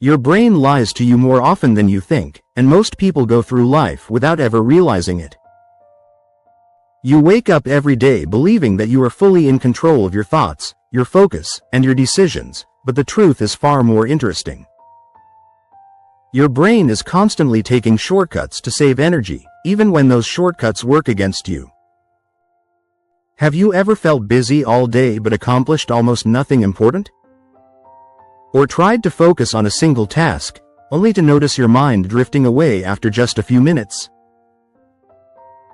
Your brain lies to you more often than you think, and most people go through life without ever realizing it. You wake up every day believing that you are fully in control of your thoughts, your focus, and your decisions, but the truth is far more interesting. Your brain is constantly taking shortcuts to save energy, even when those shortcuts work against you. Have you ever felt busy all day but accomplished almost nothing important? Or tried to focus on a single task, only to notice your mind drifting away after just a few minutes?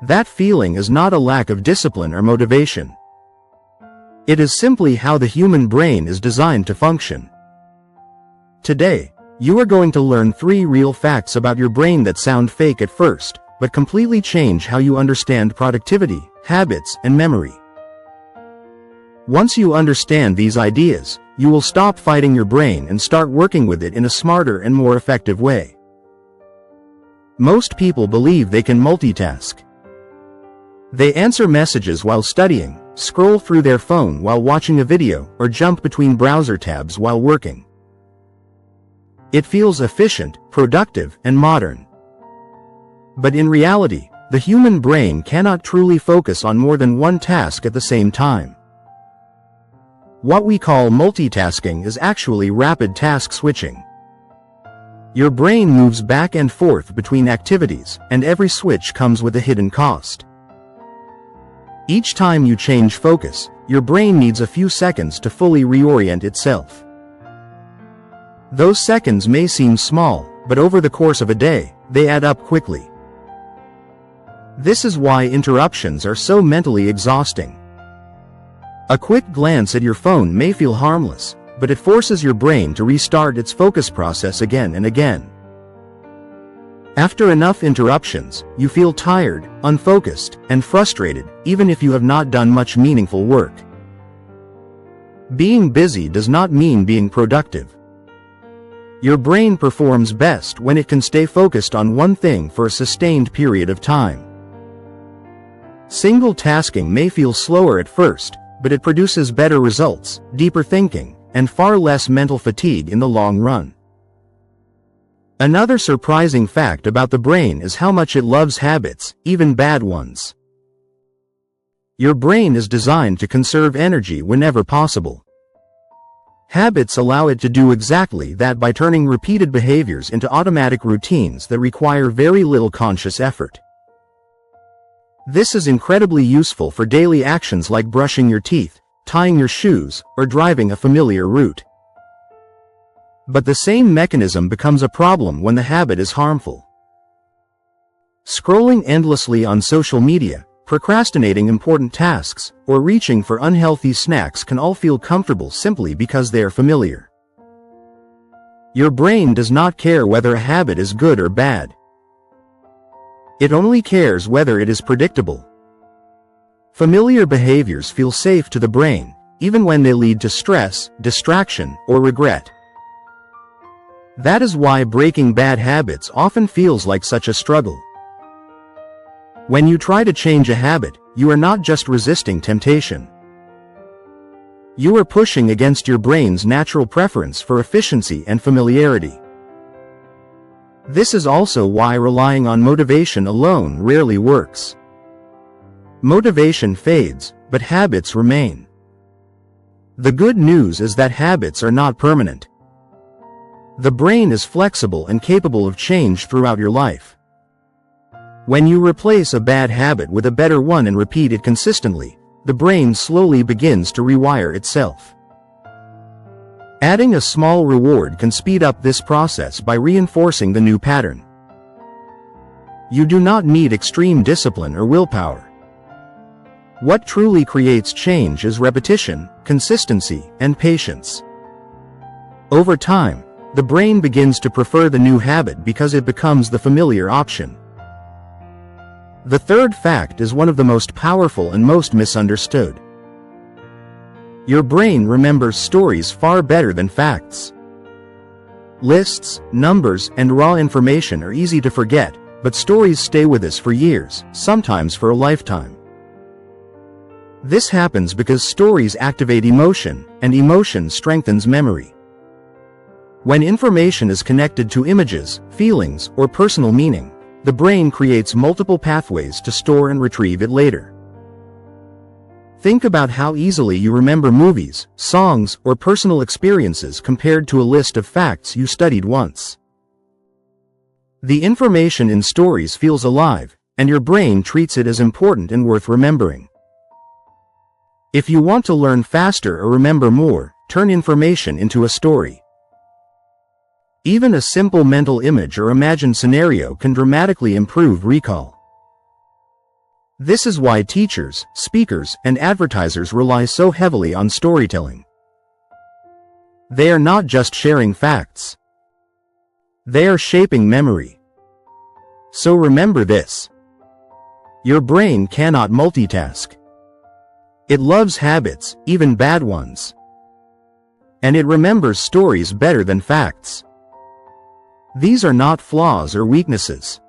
That feeling is not a lack of discipline or motivation. It is simply how the human brain is designed to function. Today, you are going to learn 3 real facts about your brain that sound fake at first, but completely change how you understand productivity, habits, and memory. Once you understand these ideas, you will stop fighting your brain and start working with it in a smarter and more effective way. Most people believe they can multitask. They answer messages while studying, scroll through their phone while watching a video, or jump between browser tabs while working. It feels efficient, productive, and modern. But in reality, the human brain cannot truly focus on more than one task at the same time. What we call multitasking is actually rapid task switching. Your brain moves back and forth between activities, and every switch comes with a hidden cost. Each time you change focus, your brain needs a few seconds to fully reorient itself. Those seconds may seem small, but over the course of a day, they add up quickly. This is why interruptions are so mentally exhausting. A quick glance at your phone may feel harmless, but it forces your brain to restart its focus process again and again. After enough interruptions, you feel tired, unfocused, and frustrated, even if you have not done much meaningful work. Being busy does not mean being productive. Your brain performs best when it can stay focused on one thing for a sustained period of time. Single tasking may feel slower at first, but it produces better results, deeper thinking, and far less mental fatigue in the long run. Another surprising fact about the brain is how much it loves habits, even bad ones. Your brain is designed to conserve energy whenever possible. Habits allow it to do exactly that by turning repeated behaviors into automatic routines that require very little conscious effort. This is incredibly useful for daily actions like brushing your teeth, tying your shoes, or driving a familiar route. But the same mechanism becomes a problem when the habit is harmful. Scrolling endlessly on social media, procrastinating important tasks, or reaching for unhealthy snacks can all feel comfortable simply because they are familiar. Your brain does not care whether a habit is good or bad. It only cares whether it is predictable. Familiar behaviors feel safe to the brain, even when they lead to stress, distraction, or regret. That is why breaking bad habits often feels like such a struggle. When you try to change a habit, you are not just resisting temptation. You are pushing against your brain's natural preference for efficiency and familiarity. This is also why relying on motivation alone rarely works. Motivation fades, but habits remain. The good news is that habits are not permanent. The brain is flexible and capable of change throughout your life. When you replace a bad habit with a better one and repeat it consistently, the brain slowly begins to rewire itself. Adding a small reward can speed up this process by reinforcing the new pattern. You do not need extreme discipline or willpower. What truly creates change is repetition, consistency, and patience. Over time, the brain begins to prefer the new habit because it becomes the familiar option. The third fact is one of the most powerful and most misunderstood. Your brain remembers stories far better than facts. Lists, numbers, and raw information are easy to forget, but stories stay with us for years, sometimes for a lifetime. This happens because stories activate emotion, and emotion strengthens memory. When information is connected to images, feelings, or personal meaning, the brain creates multiple pathways to store and retrieve it later. Think about how easily you remember movies, songs, or personal experiences compared to a list of facts you studied once. The information in stories feels alive, and your brain treats it as important and worth remembering. If you want to learn faster or remember more, turn information into a story. Even a simple mental image or imagined scenario can dramatically improve recall. This is why teachers, speakers, and advertisers rely so heavily on storytelling. They are not just sharing facts. They are shaping memory. So remember this. Your brain cannot multitask. It loves habits, even bad ones. And it remembers stories better than facts. These are not flaws or weaknesses.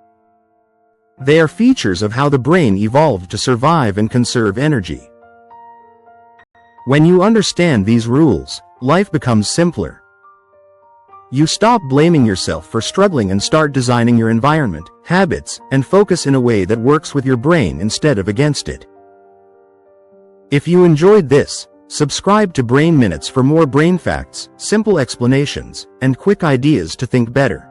They are features of how the brain evolved to survive and conserve energy. When you understand these rules, life becomes simpler. You stop blaming yourself for struggling and start designing your environment, habits, and focus in a way that works with your brain instead of against it. If you enjoyed this, subscribe to Brain Minutes for more brain facts, simple explanations, and quick ideas to think better.